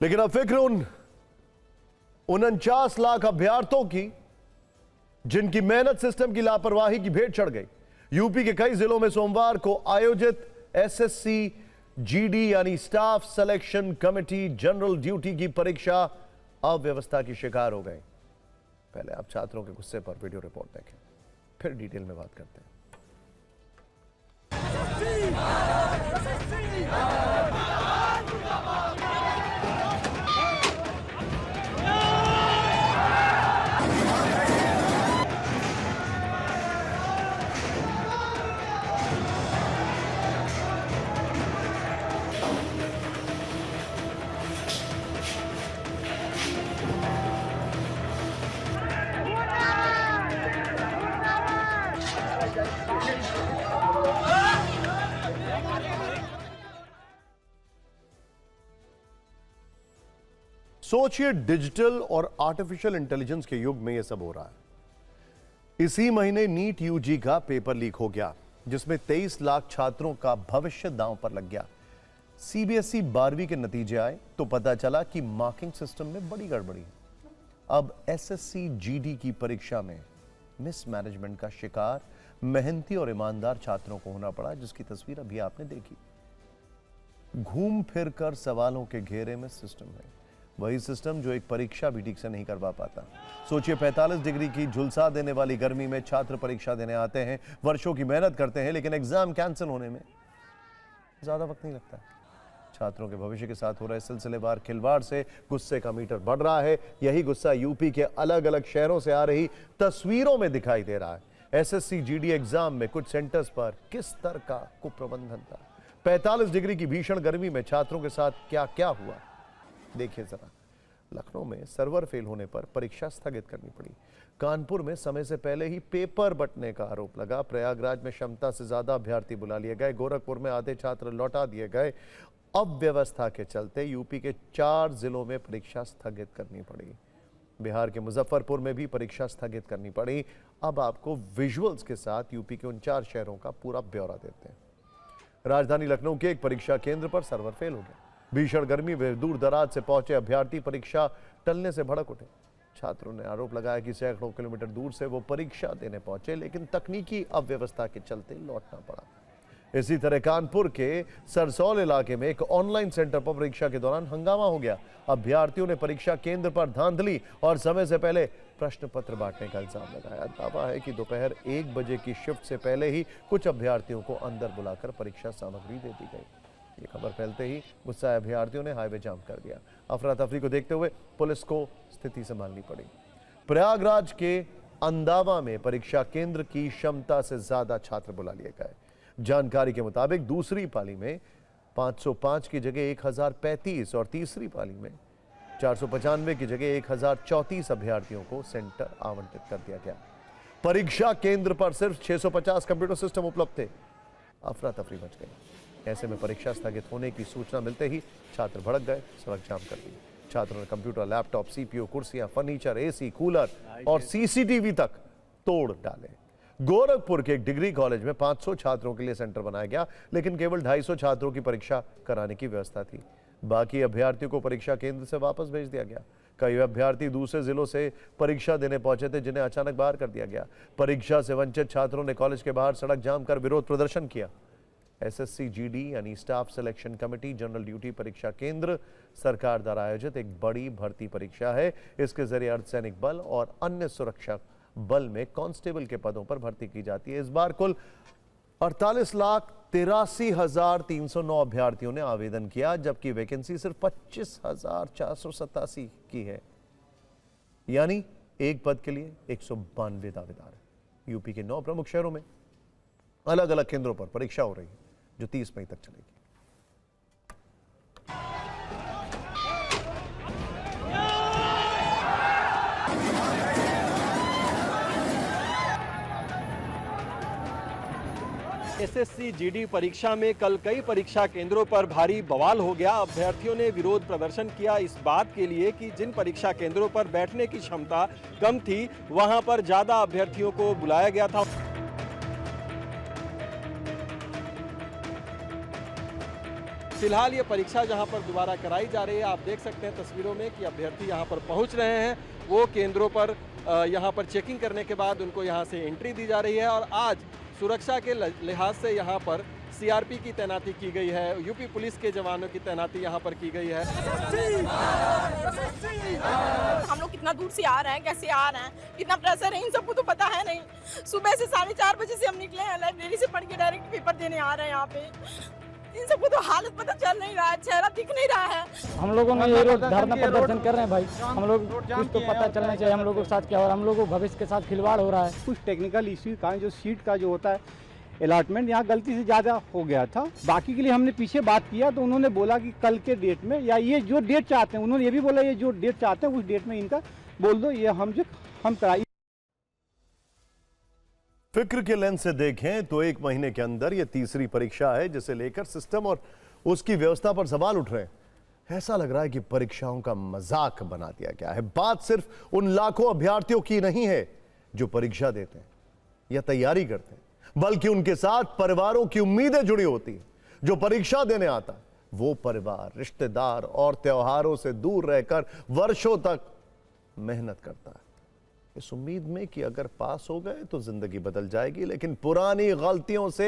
लेकिन अब फिक्र उन 49 लाख अभ्यर्थियों की जिनकी मेहनत सिस्टम की लापरवाही की भेंट चढ़ गई। यूपी के कई जिलों में सोमवार को आयोजित एसएससी जीडी यानी staff selection committee general duty की परीक्षा अव्यवस्था की शिकार हो गई। पहले आप छात्रों के गुस्से पर वीडियो रिपोर्ट देखें, फिर डिटेल में बात करते हैं। सोचिए, डिजिटल और आर्टिफिशियल इंटेलिजेंस के युग में यह सब हो रहा है। इसी महीने नीट यूजी का पेपर लीक हो गया, जिसमें 23 लाख छात्रों का भविष्य दांव पर लग गया। सीबीएसई 12वीं के नतीजे आए तो पता चला कि मार्किंग सिस्टम में बड़ी गड़बड़ी है। अब एसएससी जीडी की परीक्षा में मिसमैनेजमेंट का शिकार मेहनती और ईमानदार छात्रों को होना पड़ा, जिसकी तस्वीर अभी आपने देखी। घूम फिर कर सवालों के घेरे में सिस्टम है, वही सिस्टम जो एक परीक्षा भी ठीक से नहीं करवा पाता। सोचिए, 45 डिग्री की झुलसा देने वाली गर्मी में छात्र परीक्षा देने आते हैं, वर्षों की मेहनत करते हैं, लेकिन एग्जाम कैंसिल होने में ज्यादा वक्त नहीं लगता। छात्रों के भविष्य के साथ हो रहे सिलसिलेवार खिलवाड़ से गुस्से का मीटर बढ़ रहा है। यही गुस्सा यूपी के अलग अलग शहरों से आ रही तस्वीरों में दिखाई दे रहा है। एसएससी जीडी एग्जाम में कुछ सेंटर्स पर किस तरह का कुप्रबंधन था। 45 डिग्री की भीषण गर्मी में छात्रों के साथ क्या क्या हुआ, देखिए जरा। लखनऊ में सर्वर फेल होने पर परीक्षा स्थगित करनी पड़ी। कानपुर में समय से पहले ही पेपर बंटने का आरोप लगा। प्रयागराज में क्षमता से ज्यादा अभ्यर्थी बुला लिए गए। गोरखपुर में आधे छात्र लौटा दिए गए। अव्यवस्था के चलते यूपी के 4 जिलों में परीक्षा स्थगित करनी पड़ी। बिहार के मुजफ्फरपुर में भी परीक्षा स्थगित करनी पड़ी। अब आपको विजुअल्स के साथ यूपी के उन 4 शहरों का पूरा ब्यौरा देते हैं। राजधानी लखनऊ के एक परीक्षा केंद्र पर सर्वर फेल हो गया। भीषण गर्मी में दूर दराज से पहुंचे अभ्यर्थी परीक्षा टलने से भड़क उठे। छात्रों ने आरोप लगाया कि सैकड़ों किलोमीटर दूर से वो परीक्षा देने पहुंचे, लेकिन तकनीकी अव्यवस्था के चलते लौटना पड़ा। इसी तरह कानपुर के सरसौल इलाके में एक ऑनलाइन सेंटर पर परीक्षा के दौरान हंगामा हो गया। अभ्यर्थियों ने परीक्षा केंद्र पर धांधली और समय से पहले प्रश्न पत्र बांटने का इल्जाम लगाया। दावा है कि दोपहर 1 बजे की शिफ्ट से पहले ही कुछ अभ्यर्थियों को अंदर बुलाकर परीक्षा सामग्री दे दी गई। ये खबर फैलते ही गुस्साए अभ्यर्थियों ने हाईवे जाम कर दिया। अफरा तफरी को देखते हुए पुलिस को स्थिति संभालनी पड़ी। प्रयागराज के अंदावा में परीक्षा केंद्र की क्षमता से ज्यादा छात्र बुला लिए गए। जानकारी के मुताबिक दूसरी पाली में 505 की जगह 1035 और तीसरी पाली में 495 की जगह 1034 अभ्यर्थियों को सेंटर आवंटित कर दिया गया। परीक्षा केंद्र पर सिर्फ 650 कंप्यूटर सिस्टम उपलब्ध थे। अफरा तफरी मच गई। ऐसे में परीक्षा स्थगित होने की सूचना मिलते ही छात्र भड़क गए, सड़क जाम कर दी। छात्रों ने कंप्यूटर, लैपटॉप, सीपीयू, कुर्सियां, फर्नीचर, एसी, कूलर और सीसीटीवी तक तोड़ डाले। गोरखपुर के एक डिग्री कॉलेज में 500 छात्रों के लिए सेंटर बनाया गया, लेकिन केवल 250 छात्रों की परीक्षा कराने की व्यवस्था थी। बाकी अभ्यर्थियों को परीक्षा केंद्र से वापस भेज दिया गया। कई अभ्यर्थी दूसरे जिलों से परीक्षा देने पहुंचे थे, जिन्हें अचानक बाहर कर दिया गया। परीक्षा से वंचित छात्रों ने कॉलेज के बाहर सड़क जाम कर विरोध प्रदर्शन किया। एसएससी जीडी यानी staff selection committee general duty परीक्षा केंद्र सरकार द्वारा आयोजित एक बड़ी भर्ती परीक्षा है। इसके जरिए अर्धसैनिक बल और अन्य सुरक्षा बल में कांस्टेबल के पदों पर भर्ती की जाती है। इस बार कुल 48,83,309 अभ्यर्थियों ने आवेदन किया, जबकि वैकेंसी सिर्फ 25,487 की है। यानी एक पद के लिए 192 दावेदार है। यूपी के 9 प्रमुख शहरों में अलग अलग केंद्रों पर परीक्षा हो रही है, जो 30 मई तक चलेगी। एसएससी जीडी परीक्षा में कल कई परीक्षा केंद्रों पर भारी बवाल हो गया। अभ्यर्थियों ने विरोध प्रदर्शन किया इस बात के लिए कि जिन परीक्षा केंद्रों पर बैठने की क्षमता कम थी, वहां पर ज्यादा अभ्यर्थियों को बुलाया गया था। फिलहाल ये परीक्षा जहां पर दोबारा कराई जा रही है, आप देख सकते हैं तस्वीरों में कि अभ्यर्थी यहां पर पहुंच रहे हैं। वो केंद्रों पर यहां पर चेकिंग करने के बाद उनको यहां से एंट्री दी जा रही है और आज सुरक्षा के लिहाज से यहां पर सीआरपी की तैनाती की गई है, यूपी पुलिस के जवानों की तैनाती यहां पर की गई है। हम लोग कितना दूर से आ रहे हैं, कैसे आ रहे हैं, कितना प्रेशर है, इन सबको तो पता है नहीं। सुबह से 4:30 बजे से हम निकले हैं, लाइब्रेरी से पढ़ के डायरेक्ट पेपर देने आ रहे हैं यहाँ पे। इन सबको तो हालत पता चल नहीं रहा है, चेहरा दिख नहीं रहा है। हम लोगों ने ये रोज धरना प्रदर्शन कर रहे हैं भाई, हम लोग कुछ तो पता चलना चाहिए हम लोगों के साथ क्या हो रहा है, हम लोगों को भविष्य के साथ खिलवाड़ हो रहा है। कुछ टेक्निकल इश्यू का जो सीट का जो होता है अलॉटमेंट यहाँ गलती से ज़्यादा हो गया था। बाकी के लिए हमने पीछे बात किया तो उन्होंने बोला कि कल के डेट में या ये जो डेट चाहते हैं, उन्होंने ये भी बोला ये जो डेट चाहते हैं उस डेट में इनका बोल दो, ये हम कराइए। फिक्र के लेंस से देखें तो 1 महीने के अंदर यह तीसरी परीक्षा है जिसे लेकर सिस्टम और उसकी व्यवस्था पर सवाल उठ रहे हैं। ऐसा लग रहा है कि परीक्षाओं का मजाक बना दिया गया है। बात सिर्फ उन लाखों अभ्यर्थियों की नहीं है जो परीक्षा देते हैं या तैयारी करते हैं, बल्कि उनके साथ परिवारों की उम्मीदें जुड़ी होती हैं। जो परीक्षा देने आता है वो परिवार, रिश्तेदार और त्योहारों से दूर रहकर वर्षों तक मेहनत करता है इस उम्मीद में कि अगर पास हो गए तो जिंदगी बदल जाएगी। लेकिन पुरानी गलतियों से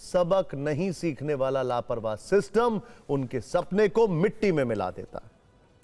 सबक नहीं सीखने वाला लापरवाह सिस्टम उनके सपने को मिट्टी में मिला देता है।